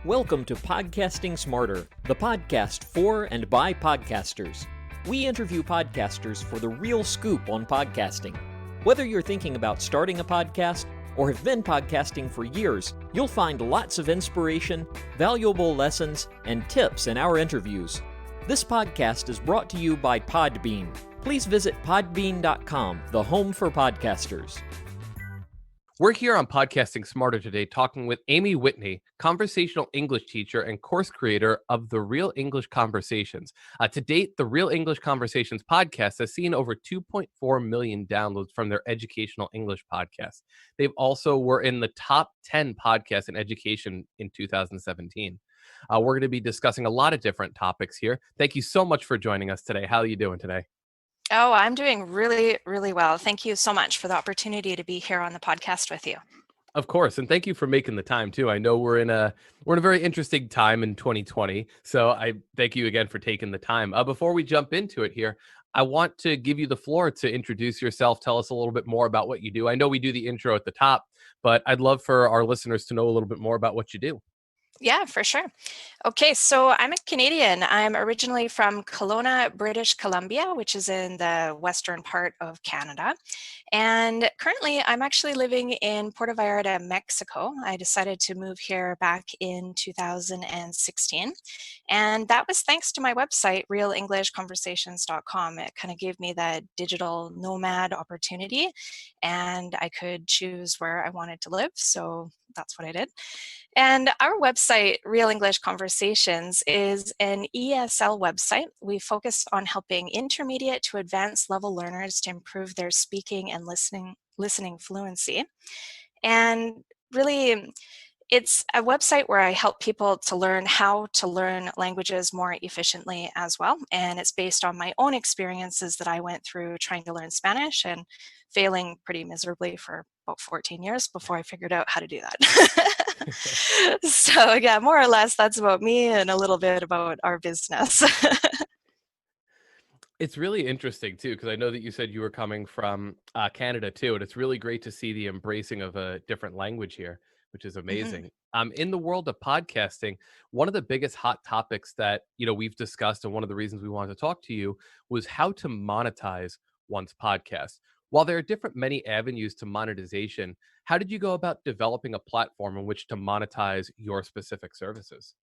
Welcome to Podcasting Smarter, the podcast for and by podcasters. We interview podcasters for the real scoop on podcasting. Whether you're thinking about starting a podcast or have been podcasting for years, you'll find lots of inspiration, valuable lessons, and tips in our interviews. This podcast is brought to you by Podbean. Please visit podbean.com, the home for podcasters. We're here on Podcasting Smarter today talking with Amy Whitney, conversational English teacher and course creator of the Real English Conversations. To date, the Real English Conversations podcast has seen over 2.4 million downloads from their educational English podcast. They've also were in the top 10 podcasts in education in 2017. We're going to be discussing a lot of different topics here. Thank you so much for joining us today. How are you doing today? Oh, I'm doing really, really well. Thank you so much for the opportunity to be here on the podcast with you. Of course, and thank you for making the time too. I know we're in a very interesting time in 2020, so I thank you again for taking the time. Before we jump into it here, I want to give you the floor to introduce yourself. Tell us a little bit more about what you do. I know we do the intro at the top, but I'd love for our listeners to know a little bit more about what you do. Yeah, for sure. Okay, so I'm a Canadian. I'm originally from Kelowna, British Columbia, which is in the western part of Canada. And currently, I'm actually living in Puerto Vallarta, Mexico. I decided to move here back in 2016. And that was thanks to my website, realenglishconversations.com. It kind of gave me that digital nomad opportunity, and I could choose where I wanted to live. So that's what I did. And our website, Real English Conversations, is an ESL website. We focus on helping intermediate to advanced level learners to improve their speaking and listening fluency. And really, it's a website where I help people to learn how to learn languages more efficiently as well. And it's based on my own experiences that I went through trying to learn Spanish and failing pretty miserably for about 14 years before I figured out how to do that. So yeah, more or less that's about me and a little bit about our business. It's really interesting too, because I know that you said you were coming from Canada too, and it's really great to see the embracing of a different language here, which is amazing. In the world of podcasting, one of the biggest hot topics that we've discussed, and one of the reasons we wanted to talk to you was how to monetize one's podcast. While there are many avenues to monetization, how did you go about developing a platform in which to monetize your specific services?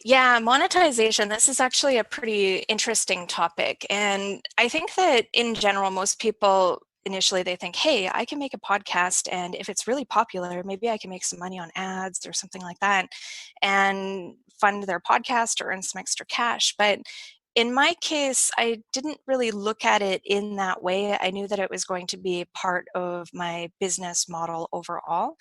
Yeah, monetization, this is actually a pretty interesting topic. And I think that in general, most people initially they think, hey, I can make a podcast, and if it's really popular, maybe I can make some money on ads or something like that and fund their podcast or earn some extra cash. But in my case, I didn't really look at it in that way. I knew that it was going to be part of my business model overall.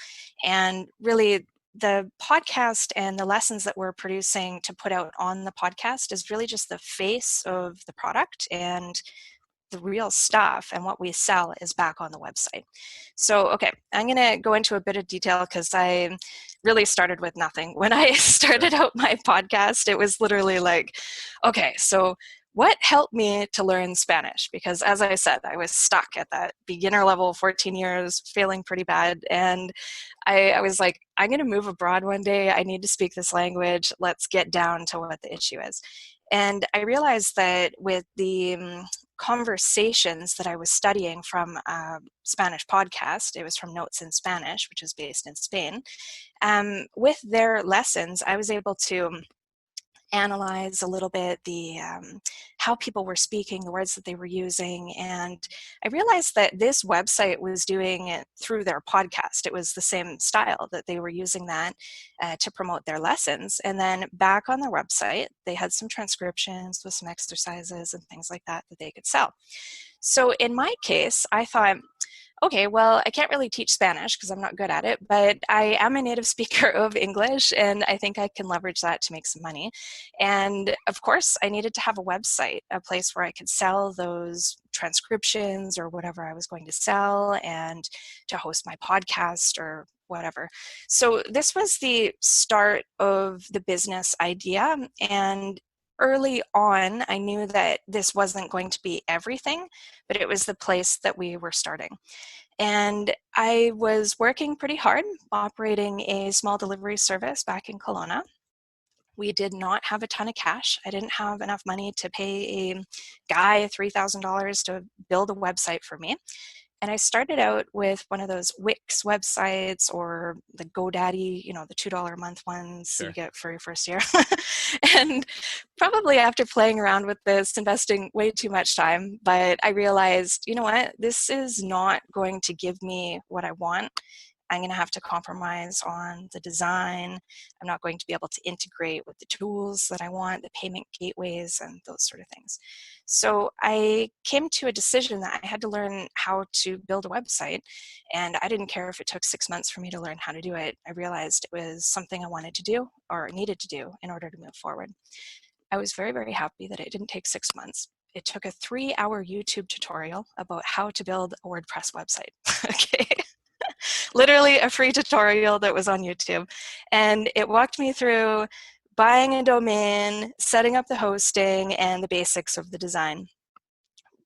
And really, the podcast and the lessons that we're producing to put out on the podcast is really just the face of the product, and the real stuff and what we sell is back on the website. So, okay, I'm going to go into a bit of detail because I really started with nothing. When I started out my podcast, it was literally like, okay, so what helped me to learn Spanish? Because as I said, I was stuck at that beginner level, 14 years, failing pretty bad. And I was like, I'm going to move abroad one day. I need to speak this language. Let's get down to what the issue is. And I realized that with the conversations that I was studying from a Spanish podcast, it was from Notes in Spanish, which is based in Spain. With their lessons, I was able to analyze a little bit the how people were speaking, the words that they were using, and I realized that this website was doing it through their podcast. It was the same style that they were using that to promote their lessons. And then back on their website, they had some transcriptions with some exercises and things like that that they could sell. So in my case, I thought, okay, well, I can't really teach Spanish because I'm not good at it, but I am a native speaker of English, and I think I can leverage that to make some money. And of course, I needed to have a website, a place where I could sell those transcriptions or whatever I was going to sell, and to host my podcast or whatever. So this was the start of the business idea. And early on, I knew that this wasn't going to be everything, but it was the place that we were starting. And I was working pretty hard, operating a small delivery service back in Kelowna. We did not have a ton of cash. I didn't have enough money to pay a guy $3,000 to build a website for me. And I started out with one of those Wix websites or the GoDaddy, the $2 a month ones you Sure. get for your first year. And probably after playing around with this, investing way too much time, but I realized, you know what, this is not going to give me what I want. I'm going to have to compromise on the design. I'm not going to be able to integrate with the tools that I want, the payment gateways, and those sort of things. So I came to a decision that I had to learn how to build a website, and I didn't care if it took 6 months for me to learn how to do it. I realized it was something I wanted to do or needed to do in order to move forward. I was very, very happy that it didn't take 6 months. It took a 3-hour YouTube tutorial about how to build a WordPress website. Okay. Literally a free tutorial that was on YouTube. And it walked me through buying a domain, setting up the hosting, and the basics of the design.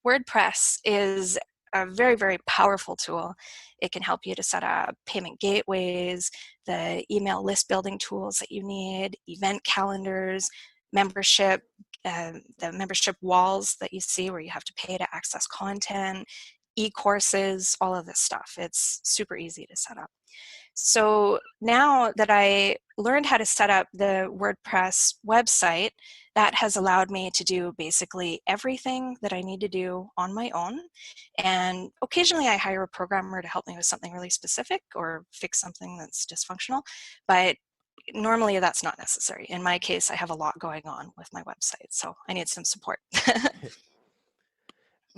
WordPress is a very, very powerful tool. It can help you to set up payment gateways, the email list building tools that you need, event calendars, membership, the membership walls that you see where you have to pay to access content, e-courses, all of this stuff. It's super easy to set up. So now that I learned how to set up the WordPress website, that has allowed me to do basically everything that I need to do on my own. And occasionally I hire a programmer to help me with something really specific or fix something that's dysfunctional. But normally that's not necessary. In my case, I have a lot going on with my website, so I need some support.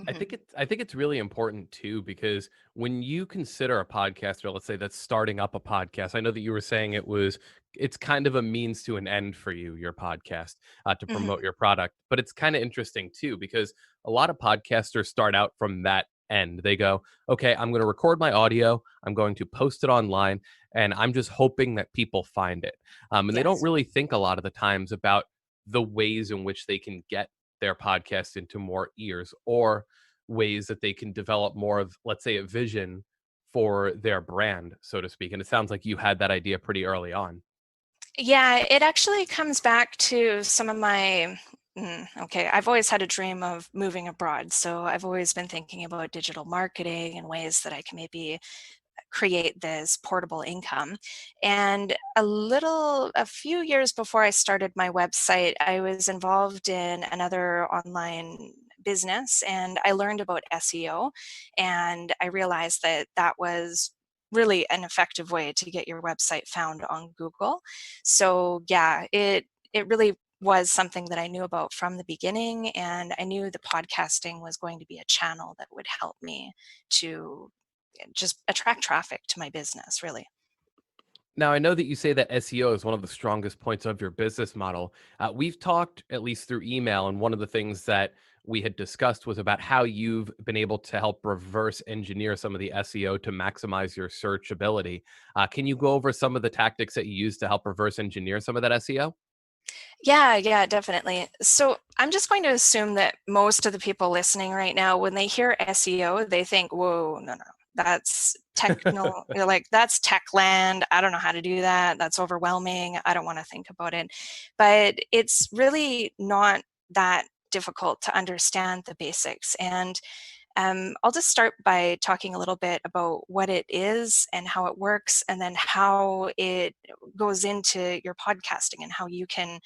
I think it's really important too, because when you consider a podcaster, let's say that's starting up a podcast, I know that you were saying it's kind of a means to an end for you, your podcast, to promote Mhm. your product. But it's kind of interesting too, because a lot of podcasters start out from that end. They go, okay, I'm going to record my audio, I'm going to post it online, and I'm just hoping that people find it. And they don't Yes. really think a lot of the times about the ways in which they can get their podcast into more ears, or ways that they can develop more of, let's say, a vision for their brand, so to speak. And it sounds like you had that idea pretty early on. Yeah, it actually comes back to some of my, okay, I've always had a dream of moving abroad. So I've always been thinking about digital marketing and ways that I can maybe create this portable income. And a few years before I started my website, I was involved in another online business and I learned about SEO, and I realized that that was really an effective way to get your website found on Google. So yeah, it really was something that I knew about from the beginning, and I knew the podcasting was going to be a channel that would help me to just attract traffic to my business, really. Now, I know that you say that SEO is one of the strongest points of your business model. We've talked, at least through email, and one of the things that we had discussed was about how you've been able to help reverse engineer some of the SEO to maximize your searchability. Can you go over some of the tactics that you use to help reverse engineer some of that SEO? Yeah, definitely. So I'm just going to assume that most of the people listening right now, when they hear SEO, they think, whoa, no, that's techno, like that's tech land. I don't know how to do that. That's overwhelming. I don't want to think about it. But it's really not that difficult to understand the basics. And I'll just start by talking a little bit about what it is and how it works, and then how it goes into your podcasting and how you can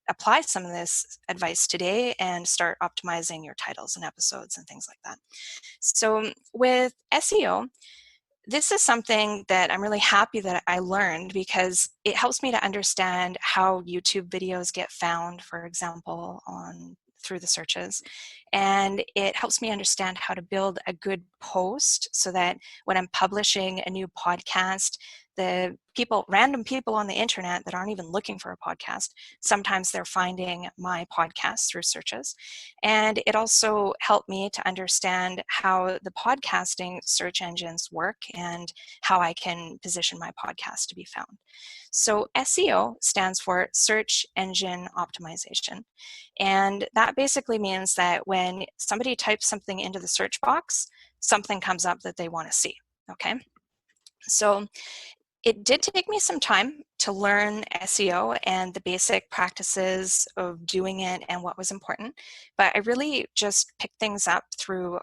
apply some of this advice today and start optimizing your titles and episodes and things like that. So with SEO, this is something that I'm really happy that I learned because it helps me to understand how YouTube videos get found, for example, on through the searches. And it helps me understand how to build a good post so that when I'm publishing a new podcast, the random people on the internet that aren't even looking for a podcast, sometimes they're finding my podcast through searches. And it also helped me to understand how the podcasting search engines work and how I can position my podcast to be found. So SEO stands for Search Engine Optimization. And that basically means that when somebody types something into the search box, something comes up that they want to see, okay? So it did take me some time to learn SEO and the basic practices of doing it and what was important, but I really just picked things up through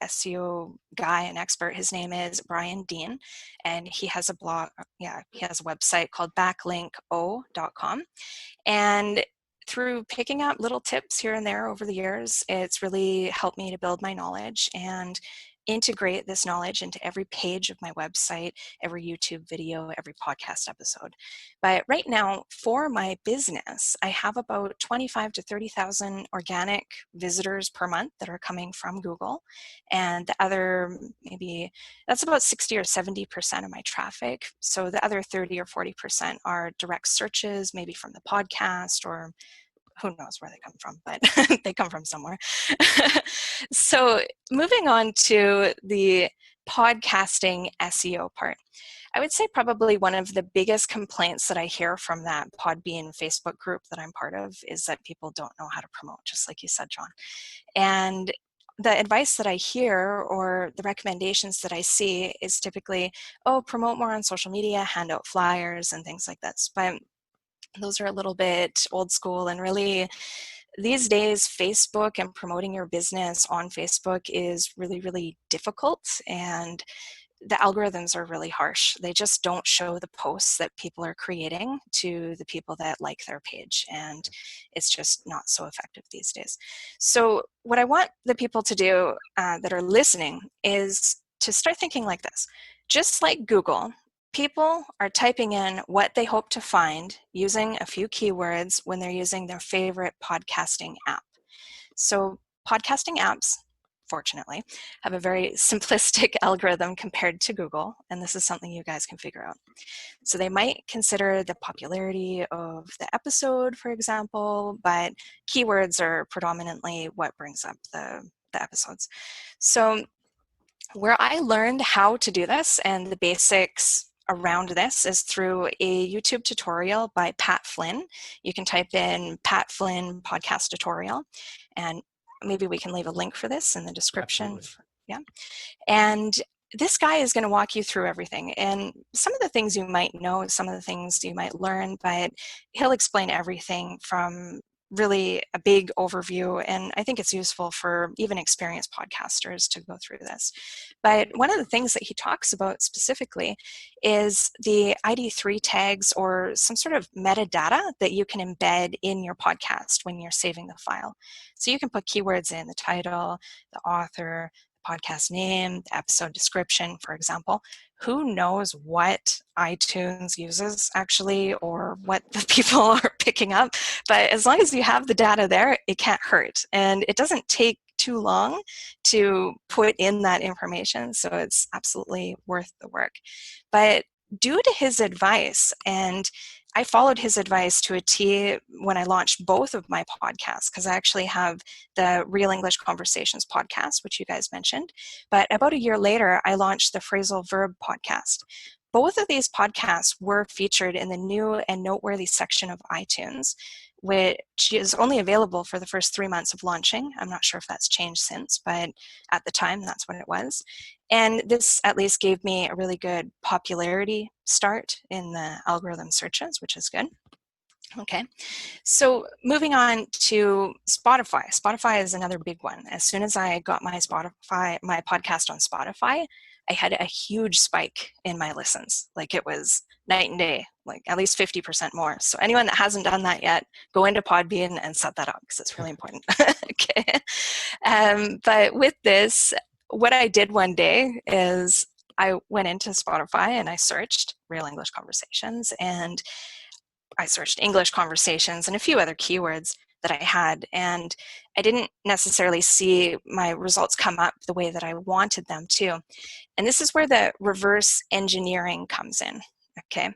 SEO guy, an expert. His name is Brian Dean, and he has a blog, he has a website called backlinko.com. And through picking up little tips here and there over the years, it's really helped me to build my knowledge and integrate this knowledge into every page of my website, every YouTube video, every podcast episode. But right now, for my business, I have about 25 to 30,000 organic visitors per month that are coming from Google. And the other, maybe that's about 60 or 70% of my traffic. So the other 30 or 40% are direct searches, maybe from the podcast, or who knows where they come from, but they come from somewhere. So moving on to the podcasting SEO part, I would say probably one of the biggest complaints that I hear from that Podbean Facebook group that I'm part of is that people don't know how to promote, just like you said, John. And the advice that I hear or the recommendations that I see is typically, oh, promote more on social media, hand out flyers and things like this. But those are a little bit old school, and really these days Facebook and promoting your business on Facebook is really, really difficult, and the algorithms are really harsh. They just don't show the posts that people are creating to the people that like their page, and it's just not so effective these days. So what I want the people to do that are listening is to start thinking like this. Just like Google, people are typing in what they hope to find using a few keywords when they're using their favorite podcasting app. So podcasting apps, fortunately, have a very simplistic algorithm compared to Google, and this is something you guys can figure out. So they might consider the popularity of the episode, for example, but keywords are predominantly what brings up the episodes. So where I learned how to do this and the basics around this is through a YouTube tutorial by Pat Flynn. You can type in Pat Flynn podcast tutorial, and maybe we can leave a link for this in the description. Yeah. And this guy is going to walk you through everything. And some of the things you might know, some of the things you might learn, but he'll explain everything from really a big overview, and I think it's useful for even experienced podcasters to go through this. But one of the things that he talks about specifically is the ID3 tags, or some sort of metadata that you can embed in your podcast when you're saving the file. So you can put keywords in the title, the author, podcast name, the episode description, for example. Who knows what iTunes uses actually, or what the people are picking up, but as long as you have the data there, it can't hurt, and it doesn't take too long to put in that information, so it's absolutely worth the work. But due to his advice, and I followed his advice to a T when I launched both of my podcasts, because I actually have the Real English Conversations podcast, which you guys mentioned. But about a year later, I launched the Phrasal Verb podcast. Both of these podcasts were featured in the new and noteworthy section of iTunes, which is only available for the first 3 months of launching. I'm not sure if that's changed since, but at the time, that's what it was. And this at least gave me a really good popularity start in the algorithm searches, which is good. Okay, so moving on to Spotify. Spotify is another big one. As soon as I got my podcast on Spotify, I had a huge spike in my listens. Like, it was night and day, like at least 50% more. So anyone that hasn't done that yet, go into Podbean and set that up, because it's really important. Okay. But with this, what I did one day is I went into Spotify and I searched Real English Conversations, and I searched English conversations and a few other keywords. that I had, and I didn't necessarily see my results come up the way that I wanted them to. And this is where the reverse engineering comes in. Okay.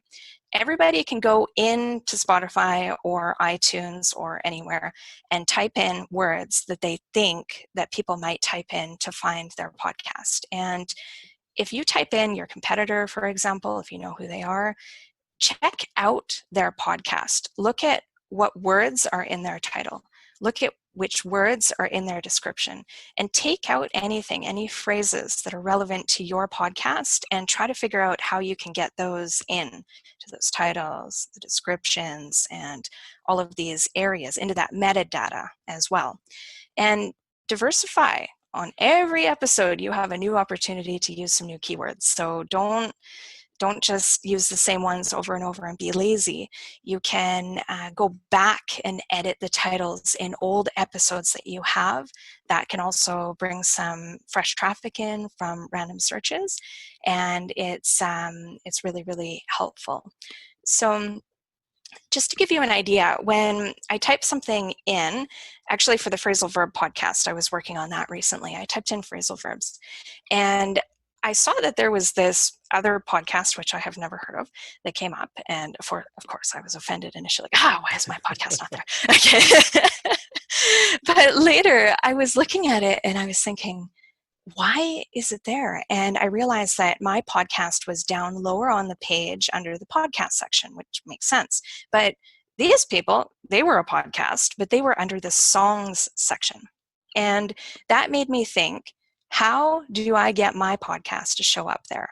Everybody can go into Spotify or iTunes or anywhere and type in words that they think that people might type in to find their podcast. And if you type in your competitor, for example, if you know who they are, check out their podcast. Look at what words are in their title. Look at which words are in their description, and take out anything, any phrases that are relevant to your podcast, and try to figure out how you can get those in to those titles, the descriptions, and all of these areas into that metadata as well. And diversify. On every episode, you have a new opportunity to use some new keywords. So don't just use the same ones over and over and be lazy. You can go back and edit the titles in old episodes that you have. That can also bring some fresh traffic in from random searches, and it's really, really helpful. So just to give you an idea, when I type something in, actually for the phrasal verb podcast, I was working on that recently. I typed in phrasal verbs, and I saw that there was this other podcast, which I have never heard of, that came up. And of course, I was offended initially. Why is my podcast not there? Okay. But later, I was looking at it and I was thinking, why is it there? And I realized that my podcast was down lower on the page under the podcast section, which makes sense. But these people, they were a podcast, but they were under the songs section. And that made me think, how do I get my podcast to show up there?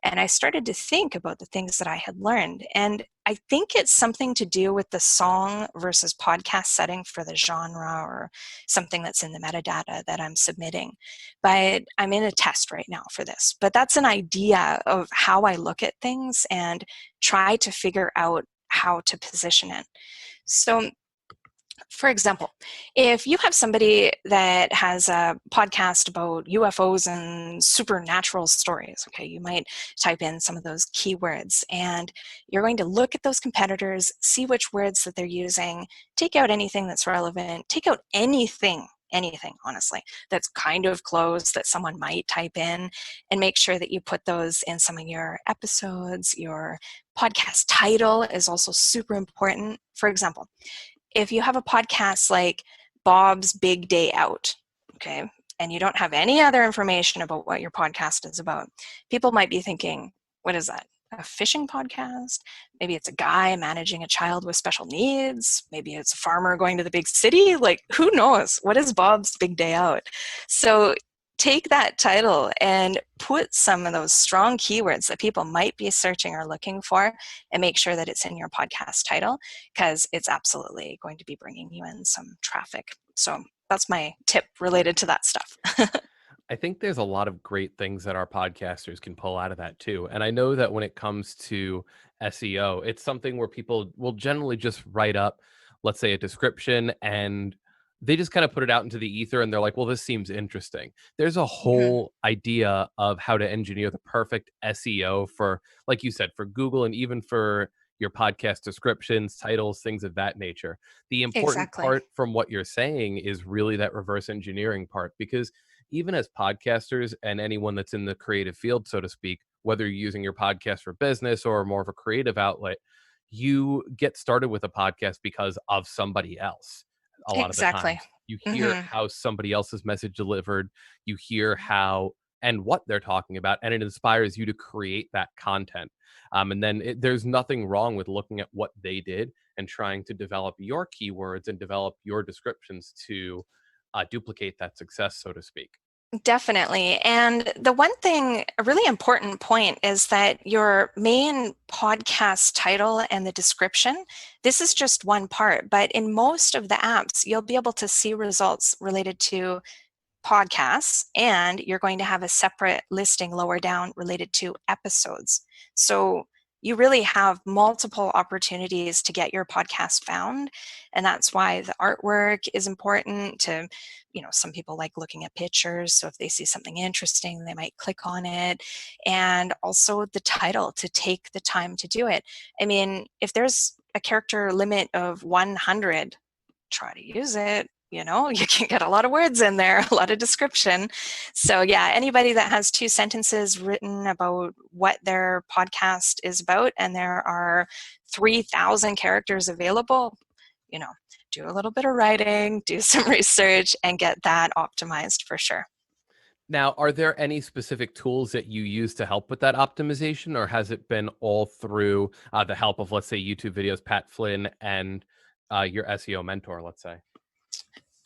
And I started to think about the things that I had learned. And I think it's something to do with the song versus podcast setting for the genre or something that's in the metadata that I'm submitting. But I'm in a test right now for this. But that's an idea of how I look at things and try to figure out how to position it. So, for example, if you have somebody that has a podcast about UFOs and supernatural stories, okay, you might type in some of those keywords, and you're going to look at those competitors, see which words that they're using, take out anything that's relevant, take out anything, honestly, that's kind of close that someone might type in, and make sure that you put those in some of your episodes. Your podcast title is also super important. For example, if you have a podcast like Bob's Big Day Out, okay, and you don't have any other information about what your podcast is about, people might be thinking, what is that? A fishing podcast? Maybe it's a guy managing a child with special needs. Maybe it's a farmer going to the big city. Like, who knows? What is Bob's Big Day Out? So take that title and put some of those strong keywords that people might be searching or looking for, and make sure that it's in your podcast title, because it's absolutely going to be bringing you in some traffic. So that's my tip related to that stuff. I think there's a lot of great things that our podcasters can pull out of that too. And I know that when it comes to SEO, it's something where people will generally just write up, let's say, a description, and they just kind of put it out into the ether and they're like, well, this seems interesting. There's a whole idea of how to engineer the perfect SEO for, like you said, for Google and even for your podcast descriptions, titles, things of that nature. The important Exactly. part from what you're saying is really that reverse engineering part, because even as podcasters and anyone that's in the creative field, so to speak, whether you're using your podcast for business or more of a creative outlet, you get started with a podcast because of somebody else. A lot of the Exactly. times you hear how somebody else's message delivered, you hear how and what they're talking about, and it inspires you to create that content. And then there's nothing wrong with looking at what they did and trying to develop your keywords and develop your descriptions to duplicate that success, so to speak. Definitely. And the one thing, a really important point, is that your main podcast title and the description, this is just one part, but in most of the apps, you'll be able to see results related to podcasts, and you're going to have a separate listing lower down related to episodes. So you really have multiple opportunities to get your podcast found. And that's why the artwork is important to, some people like looking at pictures. So if they see something interesting, they might click on it. And also the title, to take the time to do it. I mean, if there's a character limit of 100, try to use it. You can get a lot of words in there, a lot of description. So yeah, anybody that has 2 sentences written about what their podcast is about, and there are 3,000 characters available, do a little bit of writing, do some research, and get that optimized for sure. Now, are there any specific tools that you use to help with that optimization, or has it been all through the help of, let's say, YouTube videos, Pat Flynn, and your SEO mentor, let's say?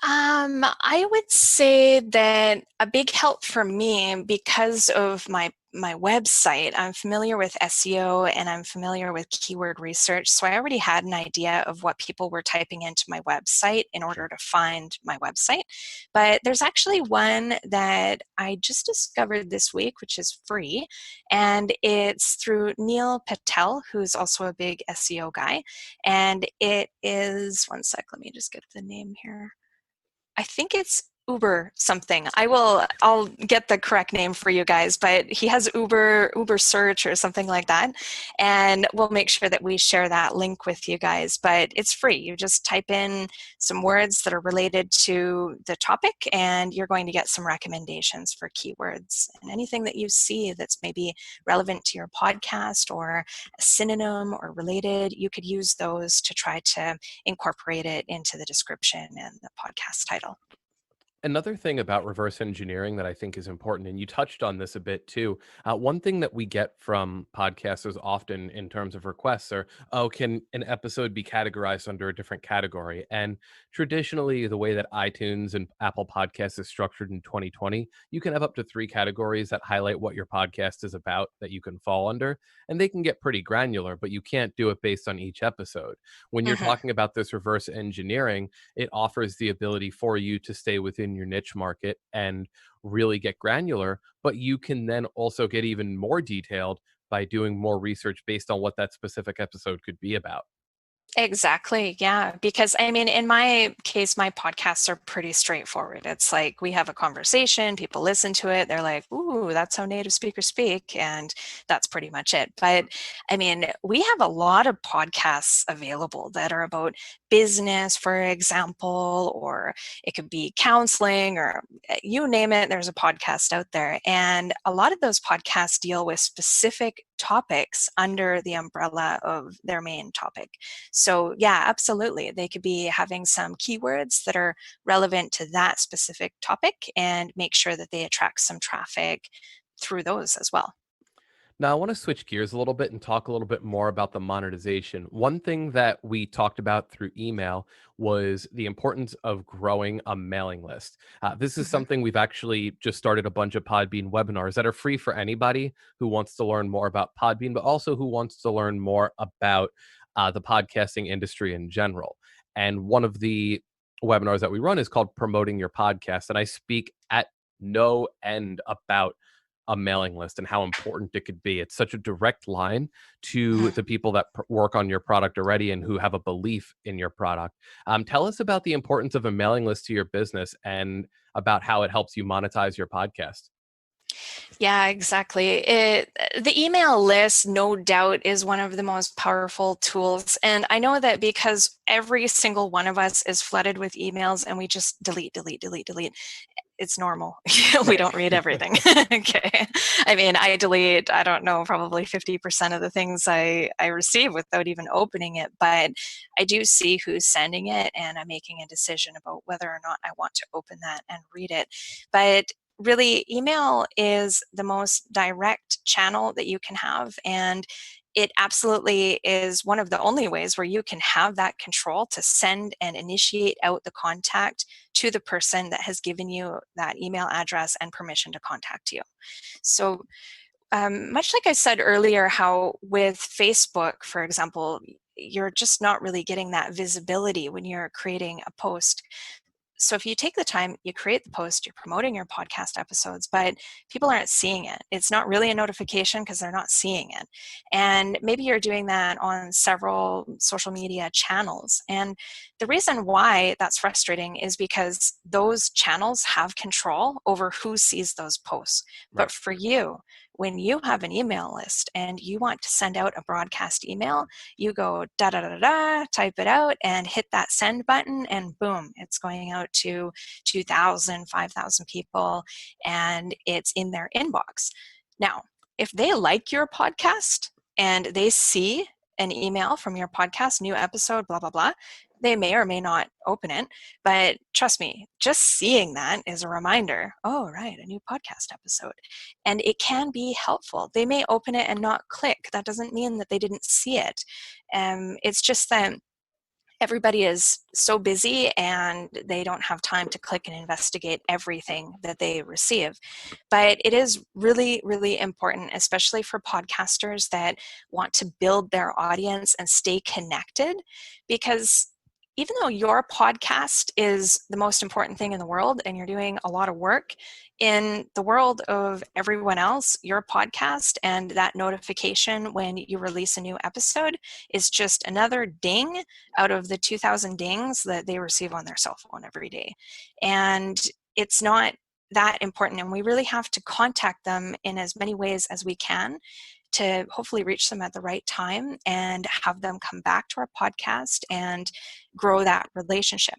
I would say that a big help for me, because of my website, I'm familiar with SEO and I'm familiar with keyword research. So I already had an idea of what people were typing into my website in order to find my website. But there's actually one that I just discovered this week, which is free. And it's through Neil Patel, who's also a big SEO guy. And it is, one sec, let me just get the name here. I think it's Uber something. I'll get the correct name for you guys, but he has Uber search or something like that. And we'll make sure that we share that link with you guys, but it's free. You just type in some words that are related to the topic and you're going to get some recommendations for keywords, and anything that you see that's maybe relevant to your podcast or a synonym or related, you could use those to try to incorporate it into the description and the podcast title. Another thing about reverse engineering that I think is important, and you touched on this a bit too. One thing that we get from podcasters often in terms of requests are, oh, can an episode be categorized under a different category? And traditionally, the way that iTunes and Apple Podcasts is structured in 2020, you can have up to 3 categories that highlight what your podcast is about that you can fall under. And they can get pretty granular, but you can't do it based on each episode. When you're talking about this reverse engineering, it offers the ability for you to stay within your niche market and really get granular, but you can then also get even more detailed by doing more research based on what that specific episode could be about. Exactly. Yeah. Because I mean, in my case, my podcasts are pretty straightforward. It's like we have a conversation, people listen to it, they're like, ooh, that's how native speakers speak. And that's pretty much it. But I mean, we have a lot of podcasts available that are about business, for example, or it could be counseling, or you name it, there's a podcast out there. And a lot of those podcasts deal with specific topics under the umbrella of their main topic. So yeah, absolutely. They could be having some keywords that are relevant to that specific topic and make sure that they attract some traffic through those as well. Now, I want to switch gears a little bit and talk a little bit more about the monetization. One thing that we talked about through email was the importance of growing a mailing list. This is Mhm. something we've actually just started a bunch of Podbean webinars that are free for anybody who wants to learn more about Podbean, but also who wants to learn more about the podcasting industry in general. And one of the webinars that we run is called Promoting Your Podcast. And I speak at no end about a mailing list and how important it could be. It's such a direct line to the people that work on your product already and who have a belief in your product. Tell us about the importance of a mailing list to your business and about how it helps you monetize your podcast. Yeah, exactly. The email list, no doubt, is one of the most powerful tools. And I know that because every single one of us is flooded with emails and we just delete, delete, delete, delete. It's normal. We Right. don't read everything. Okay. I mean, I delete, I don't know, probably 50% of the things I receive without even opening it. But I do see who's sending it and I'm making a decision about whether or not I want to open that and read it. But really, email is the most direct channel that you can have. And it absolutely is one of the only ways where you can have that control to send and initiate out the contact to the person that has given you that email address and permission to contact you. So much like I said earlier, how with Facebook, for example, you're just not really getting that visibility when you're creating a post. So if you take the time, you create the post, you're promoting your podcast episodes, but people aren't seeing it. It's not really a notification because they're not seeing it. And maybe you're doing that on several social media channels. And the reason why that's frustrating is because those channels have control over who sees those posts. Right. But for you, when you have an email list and you want to send out a broadcast email, you go da da da da, type it out and hit that send button, and boom, it's going out to 2,000, 5,000 people, and it's in their inbox. Now, if they like your podcast and they see an email from your podcast, new episode, blah, blah, blah, they may or may not open it. But trust me, just seeing that is a reminder, oh, right, a new podcast episode. And it can be helpful. They may open it and not click. That doesn't mean that they didn't see it. It's just that everybody is so busy and they don't have time to click and investigate everything that they receive. But it is really, really important, especially for podcasters that want to build their audience and stay connected, because even though your podcast is the most important thing in the world and you're doing a lot of work, in the world of everyone else, your podcast and that notification when you release a new episode is just another ding out of the 2,000 dings that they receive on their cell phone every day. And it's not that important, and we really have to contact them in as many ways as we can to hopefully reach them at the right time and have them come back to our podcast and grow that relationship.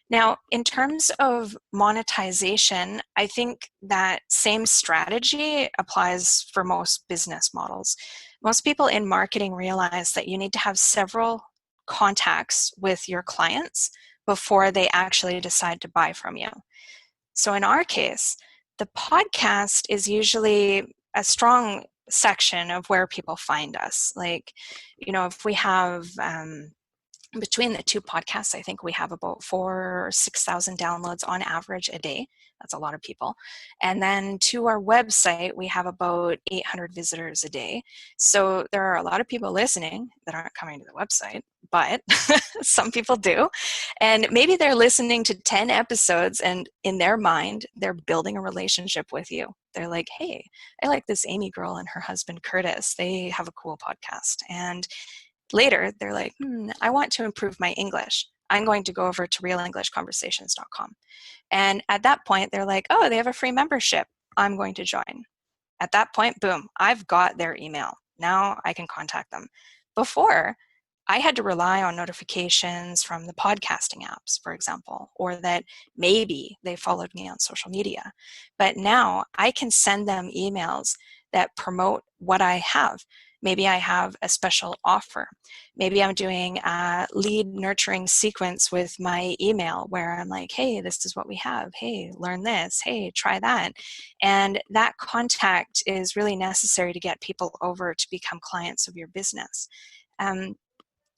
Now, in terms of monetization, I think that same strategy applies for most business models. Most people in marketing realize that you need to have several contacts with your clients before they actually decide to buy from you. So in our case, the podcast is usually a strong section of where people find us. Like, if we have between the two podcasts, I think we have about 4,000 or 6,000 downloads on average a day. That's a lot of people. And then to our website, we have about 800 visitors a day. So there are a lot of people listening that aren't coming to the website, but some people do. And maybe they're listening to 10 episodes, and in their mind, they're building a relationship with you. They're like, hey, I like this Amy girl and her husband, Curtis. They have a cool podcast. And later, they're like, I want to improve my English. I'm going to go over to realenglishconversations.com. And at that point, they're like, oh, they have a free membership. I'm going to join. At that point, boom, I've got their email. Now I can contact them. Before, I had to rely on notifications from the podcasting apps, for example, or that maybe they followed me on social media. But now I can send them emails that promote what I have. Maybe I have a special offer. Maybe I'm doing a lead nurturing sequence with my email where I'm like, hey, this is what we have. Hey, learn this. Hey, try that. And that contact is really necessary to get people over to become clients of your business.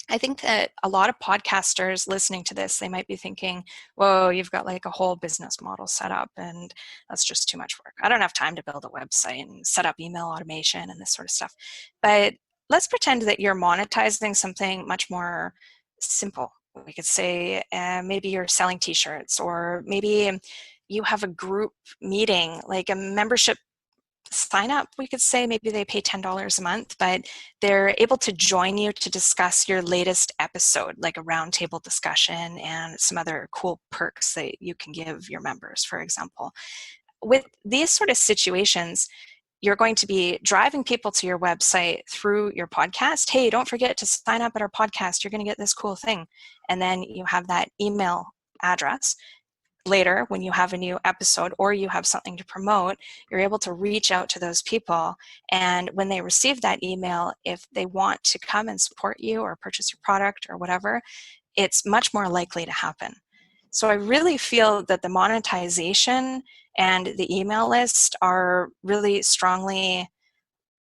I think that a lot of podcasters listening to this, they might be thinking, whoa, you've got like a whole business model set up and that's just too much work. I don't have time to build a website and set up email automation and this sort of stuff. But let's pretend that you're monetizing something much more simple. We could say maybe you're selling t-shirts, or maybe you have a group meeting, like a membership sign up. We could say maybe they pay $10 a month, but they're able to join you to discuss your latest episode, like a roundtable discussion and some other cool perks that you can give your members, for example. With these sort of situations, you're going to be driving people to your website through your podcast. Hey, don't forget to sign up at our podcast. You're going to get this cool thing. And then you have that email address. Later, when you have a new episode or you have something to promote, you're able to reach out to those people. And when they receive that email, if they want to come and support you or purchase your product or whatever, it's much more likely to happen. So I really feel that the monetization and the email list are really strongly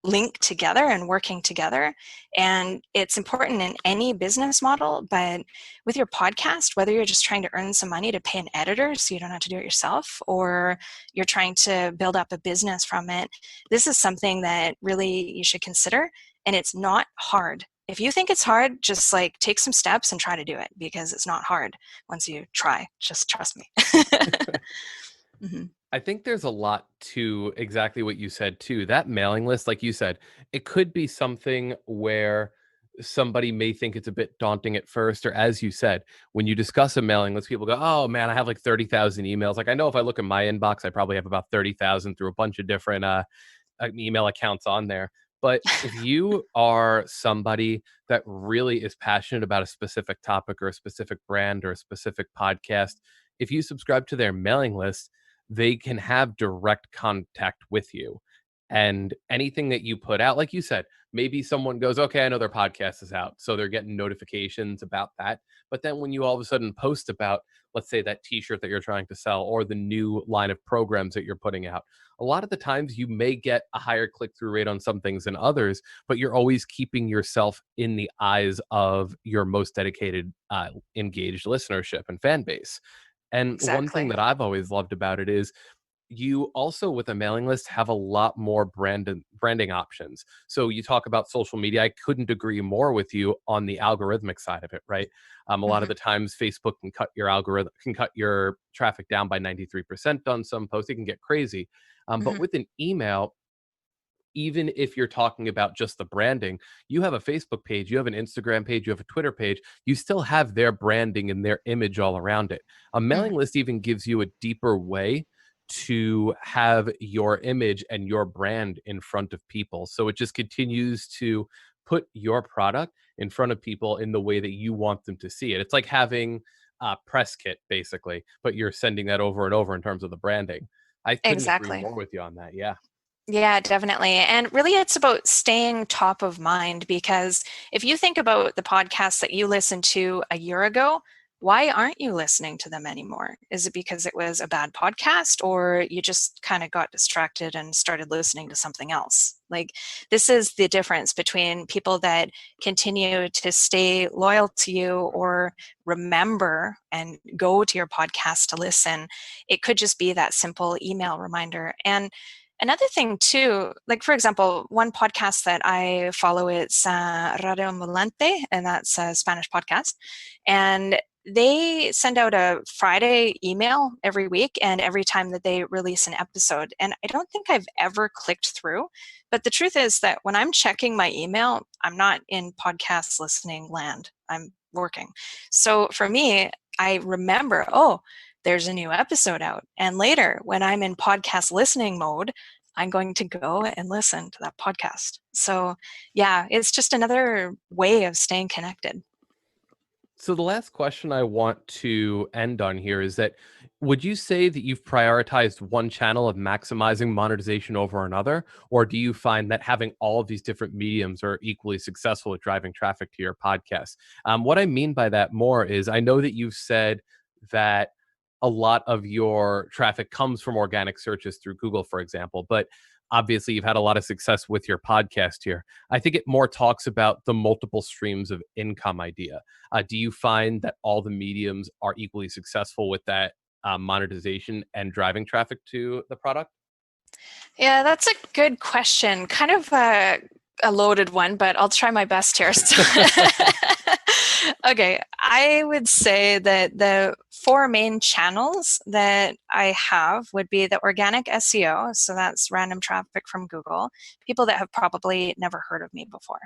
linked together and working together. And it's important in any business model, but with your podcast, whether you're just trying to earn some money to pay an editor so you don't have to do it yourself, or you're trying to build up a business from it, this is something that really you should consider. And it's not hard. If you think it's hard, just like take some steps and try to do it, because it's not hard once you try. Just trust me. Mm-hmm. I think there's a lot to exactly what you said too. That mailing list, like you said, it could be something where somebody may think it's a bit daunting at first, or as you said, when you discuss a mailing list, people go, oh man, I have like 30,000 emails. Like I know if I look at my inbox, I probably have about 30,000 through a bunch of different email accounts on there. But if you are somebody that really is passionate about a specific topic or a specific brand or a specific podcast, if you subscribe to their mailing list, they can have direct contact with you. And anything that you put out, like you said, maybe someone goes, okay, I know their podcast is out. So they're getting notifications about that. But then when you all of a sudden post about, let's say, that t-shirt that you're trying to sell or the new line of programs that you're putting out, a lot of the times you may get a higher click-through rate on some things than others, but you're always keeping yourself in the eyes of your most dedicated, engaged listenership and fan base. And one thing Exactly. that I've always loved about it is you also, with a mailing list, have a lot more branding options. So you talk about social media. I couldn't agree more with you on the algorithmic side of it, right? A lot of Hmm. the times Facebook can cut your algorithm, can cut your traffic down by 93% on some posts. It can get crazy. But Hmm. with an email, even if you're talking about just the branding, you have a Facebook page, you have an Instagram page, you have a Twitter page, you still have their branding and their image all around it. A Hmm. mailing list even gives you a deeper way to have your image and your brand in front of people. So it just continues to put your product in front of people in the way that you want them to see it. It's like having a press kit, basically, but you're sending that over and over in terms of the branding. I couldn't agree Exactly. more with you on that. Yeah. Yeah, definitely. And really, it's about staying top of mind because if you think about the podcasts that you listened to a year ago, why aren't you listening to them anymore? Is it because it was a bad podcast or you just kind of got distracted and started listening to something else? Like, this is the difference between people that continue to stay loyal to you or remember and go to your podcast to listen. It could just be that simple email reminder. And another thing too, like for example, one podcast that I follow, it's Radio Volante, and that's a Spanish podcast. And they send out a Friday email every week and every time that they release an episode. And I don't think I've ever clicked through. But the truth is that when I'm checking my email, I'm not in podcast listening land. I'm working. So for me, I remember, oh, there's a new episode out. And later, when I'm in podcast listening mode, I'm going to go and listen to that podcast. So, yeah, it's just another way of staying connected. So the last question I want to end on here is that would you say that you've prioritized one channel of maximizing monetization over another, or do you find that having all of these different mediums are equally successful at driving traffic to your podcast? What I mean by that more is I know that you've said that a lot of your traffic comes from organic searches through Google, for example, but obviously you've had a lot of success with your podcast here. I think it more talks about the multiple streams of income idea. Do you find that all the mediums are equally successful with that monetization and driving traffic to the product? Yeah, that's a good question. Kind of a loaded one, but I'll try my best here. So okay, I would say that the four main channels that I have would be the organic SEO. So that's random traffic from Google, people that have probably never heard of me before.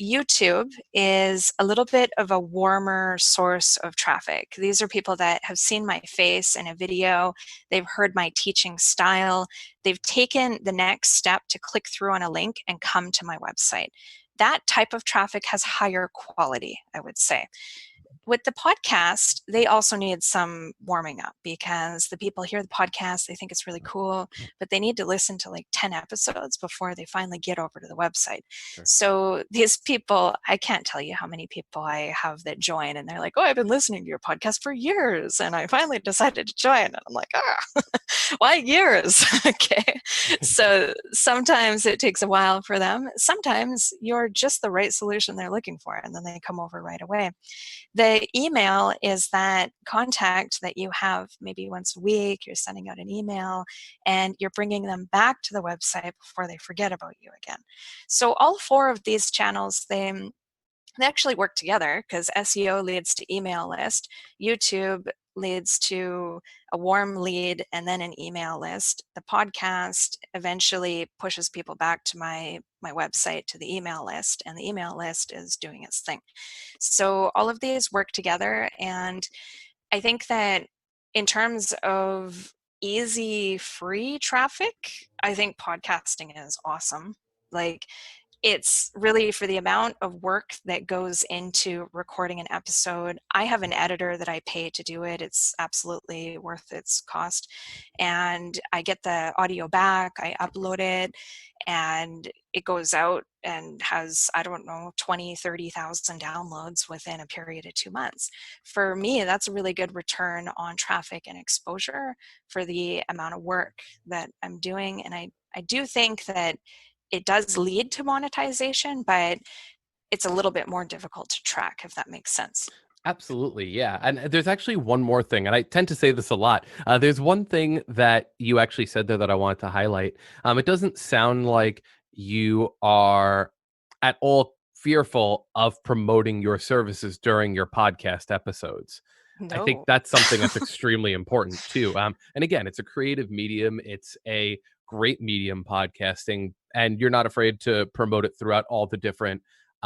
YouTube is a little bit of a warmer source of traffic. These are people that have seen my face in a video, they've heard my teaching style, they've taken the next step to click through on a link and come to my website. That type of traffic has higher quality, I would say. With the podcast, they also need some warming up because the people hear the podcast, they think it's really cool, but they need to listen to like 10 episodes before they finally get over to the website. Sure. So these people, I can't tell you how many people I have that join and they're like, oh, I've been listening to your podcast for years and I finally decided to join. And I'm like, why years? Okay. So sometimes it takes a while for them. Sometimes you're just the right solution they're looking for and then they come over right away. The email is that contact that you have maybe once a week, you're sending out an email and you're bringing them back to the website before they forget about you again. So all four of these channels, they actually work together because SEO leads to email list, YouTube leads to a warm lead and then an email list. The podcast eventually pushes people back to my website to the email list, and the email list is doing its thing. So all of these work together, and I think that in terms of easy, free traffic, I think podcasting is awesome. Like, it's really for the amount of work that goes into recording an episode. I have an editor that I pay to do it. It's absolutely worth its cost. And I get the audio back, I upload it, and it goes out and has, I don't know, 20, 30,000 downloads within a period of 2 months. For me, that's a really good return on traffic and exposure for the amount of work that I'm doing. And I do think that it does lead to monetization, but it's a little bit more difficult to track, if that makes sense. Absolutely, yeah. And there's actually one more thing, and I tend to say this a lot. There's one thing that you actually said there that I wanted to highlight. It doesn't sound like you are at all fearful of promoting your services during your podcast episodes. I think No. that's something that's extremely important too. And again, it's a creative medium. It's a great medium, podcasting, and you're not afraid to promote it throughout all the different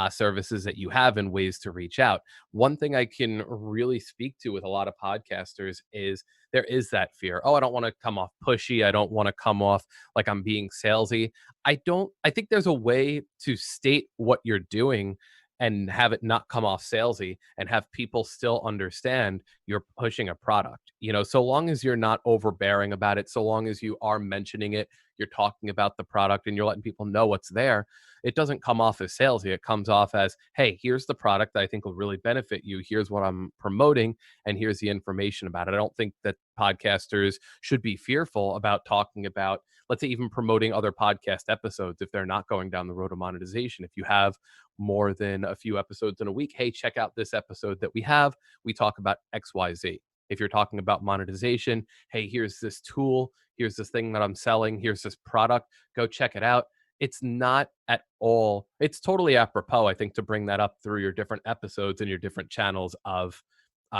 services that you have and ways to reach out. One thing I can really speak to with a lot of podcasters is there is that fear. Oh, I don't want to come off pushy. I don't want to come off like I'm being salesy. I think there's a way to state what you're doing and have it not come off salesy and have people still understand you're pushing a product. So long as you're not overbearing about it, so long as you are mentioning it, you're talking about the product and you're letting people know what's there, it doesn't come off as salesy. It comes off as, hey, here's the product that I think will really benefit you. Here's what I'm promoting, and here's the information about it. I don't think that podcasters should be fearful about talking about, let's say, even promoting other podcast episodes if they're not going down the road of monetization. If you have more than a few episodes in a week, hey, check out this episode that we have. We talk about XYZ. If you're talking about monetization, hey, here's this tool, here's this thing that I'm selling, here's this product, go check it out. It's not at all, it's totally apropos, I think, to bring that up through your different episodes and your different channels of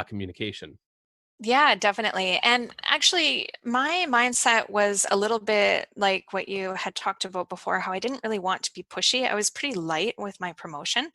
communication. Yeah, definitely. And actually, my mindset was a little bit like what you had talked about before, how I didn't really want to be pushy. I was pretty light with my promotion,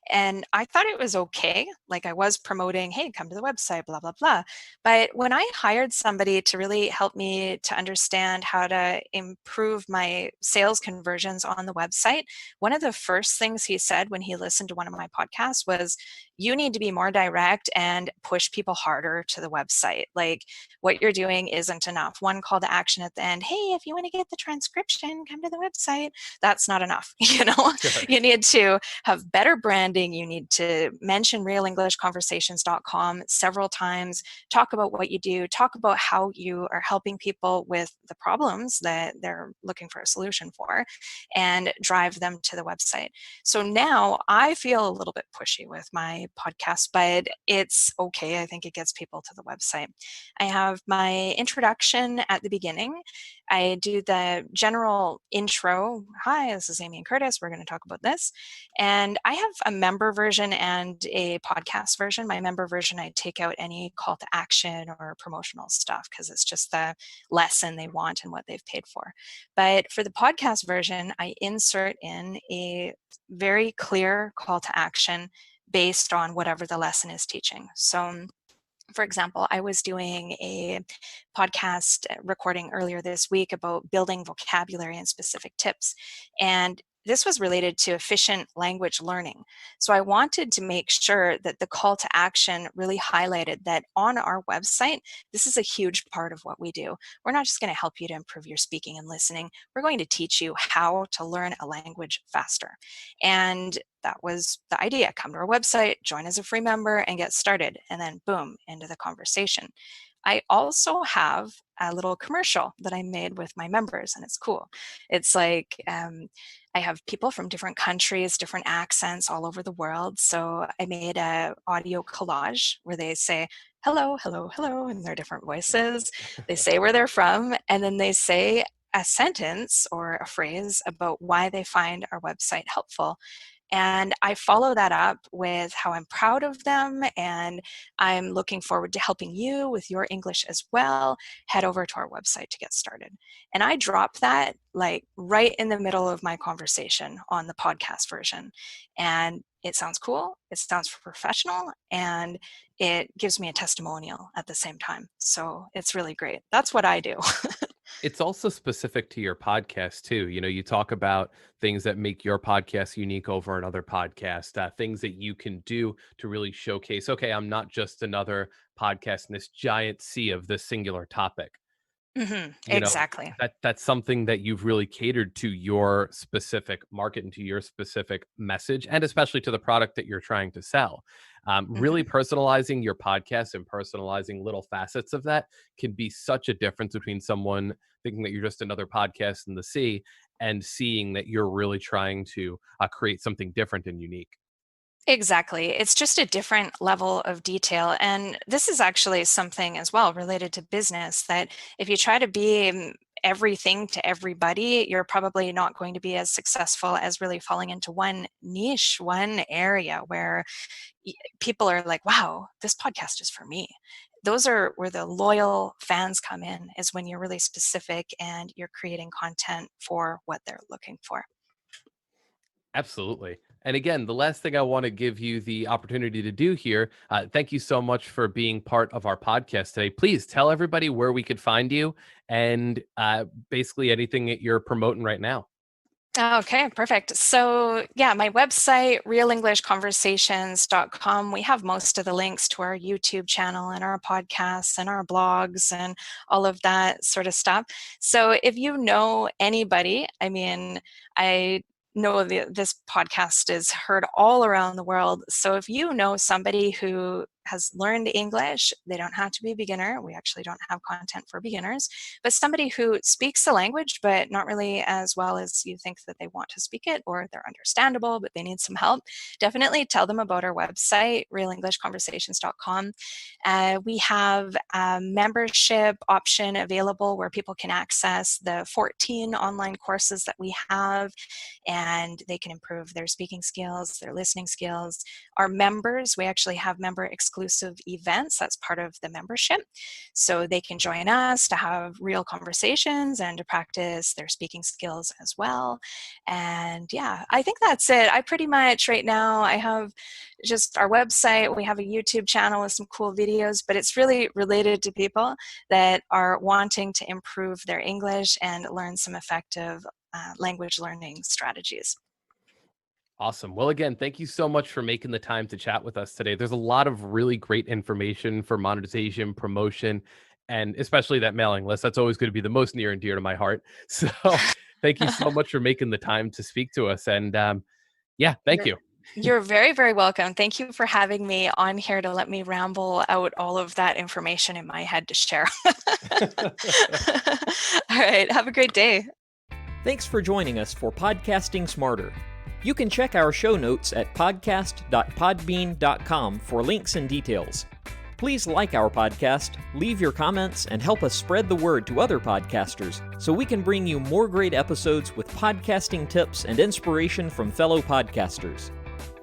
and I thought it was okay. Like, I was promoting, hey, come to the website, blah, blah, blah. But when I hired somebody to really help me to understand how to improve my sales conversions on the website, one of the first things he said when he listened to one of my podcasts was, you need to be more direct and push people harder to the website. Like, what you're doing isn't enough. One call to action at the end, hey, if you want to get the transcription, come to the website. That's not enough. Sure. You need to have better branding. You need to mention realenglishconversations.com several times, talk about what you do, talk about how you are helping people with the problems that they're looking for a solution for, and drive them to the website. So now I feel a little bit pushy with my podcast, but it's okay. I think it gets people to the website. I have my introduction at the beginning. I do the general intro. Hi, this is Amy and Curtis. We're going to talk about this. And I have a member version and a podcast version. My member version, I take out any call to action or promotional stuff because it's just the lesson they want and what they've paid for. But for the podcast version, I insert in a very clear call to action based on whatever the lesson is teaching. So, for example, I was doing a podcast recording earlier this week about building vocabulary and specific tips. And this was related to efficient language learning. So I wanted to make sure that the call to action really highlighted that on our website, this is a huge part of what we do. We're not just going to help you to improve your speaking and listening. We're going to teach you how to learn a language faster. And that was the idea. Come to our website, join as a free member, and get started. And then boom, into the conversation. I also have a little commercial that I made with my members, and it's cool. It's like, I have people from different countries, different accents all over the world. So I made a audio collage where they say, hello, hello, hello, in their different voices. They say where they're from, and then they say a sentence or a phrase about why they find our website helpful. And I follow that up with how I'm proud of them and I'm looking forward to helping you with your English as well. Head over to our website to get started. And I drop that like right in the middle of my conversation on the podcast version. And it sounds cool, it sounds professional, and it gives me a testimonial at the same time. So it's really great. That's what I do. It's also specific to your podcast too. You talk about things that make your podcast unique over another podcast, things that you can do to really showcase, okay, I'm not just another podcast in this giant sea of this singular topic. You know, Exactly. that's something that you've really catered to your specific market and to your specific message, and especially to the product that you're trying to sell. Really hmm personalizing your podcast and personalizing little facets of that can be such a difference between someone thinking that you're just another podcast in the sea and seeing that you're really trying to create something different and unique. Exactly. It's just a different level of detail. And this is actually something as well related to business that if you try to be everything to everybody, you're probably not going to be as successful as really falling into one niche, one area where people are like, wow, this podcast is for me. Those are where the loyal fans come in, is when you're really specific and you're creating content for what they're looking for. Absolutely. And again, the last thing I want to give you the opportunity to do here, thank you so much for being part of our podcast today. Please tell everybody where we could find you and basically anything that you're promoting right now. Okay, perfect. So yeah, my website, realenglishconversations.com, we have most of the links to our YouTube channel and our podcasts and our blogs and all of that sort of stuff. So if you know anybody, I mean, I know this podcast is heard all around the world. So if you know somebody who has learned English, they don't have to be a beginner. We actually don't have content for beginners, but somebody who speaks the language, but not really as well as you think that they want to speak it, or they're understandable, but they need some help, definitely tell them about our website, realenglishconversations.com. We have a membership option available where people can access the 14 online courses that we have, and they can improve their speaking skills, their listening skills. Our members, we actually have member exclusive events. That's part of the membership. So they can join us to have real conversations and to practice their speaking skills as well. And yeah, I think that's it. I pretty much right now, I have just our website. We have a YouTube channel with some cool videos, but it's really related to people that are wanting to improve their English and learn some effective language learning strategies. Awesome. Well, again, thank you so much for making the time to chat with us today. There's a lot of really great information for monetization, promotion, and especially that mailing list. That's always going to be the most near and dear to my heart. So thank you so much for making the time to speak to us. And yeah, thank you. You're very, very welcome. Thank you for having me on here to let me ramble out all of that information in my head to share. All right. Have a great day. Thanks for joining us for Podcasting Smarter. You can check our show notes at podcast.podbean.com for links and details. Please like our podcast, leave your comments, and help us spread the word to other podcasters so we can bring you more great episodes with podcasting tips and inspiration from fellow podcasters.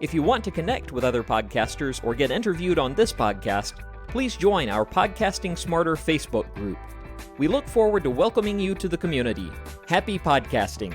If you want to connect with other podcasters or get interviewed on this podcast, please join our Podcasting Smarter Facebook group. We look forward to welcoming you to the community. Happy podcasting!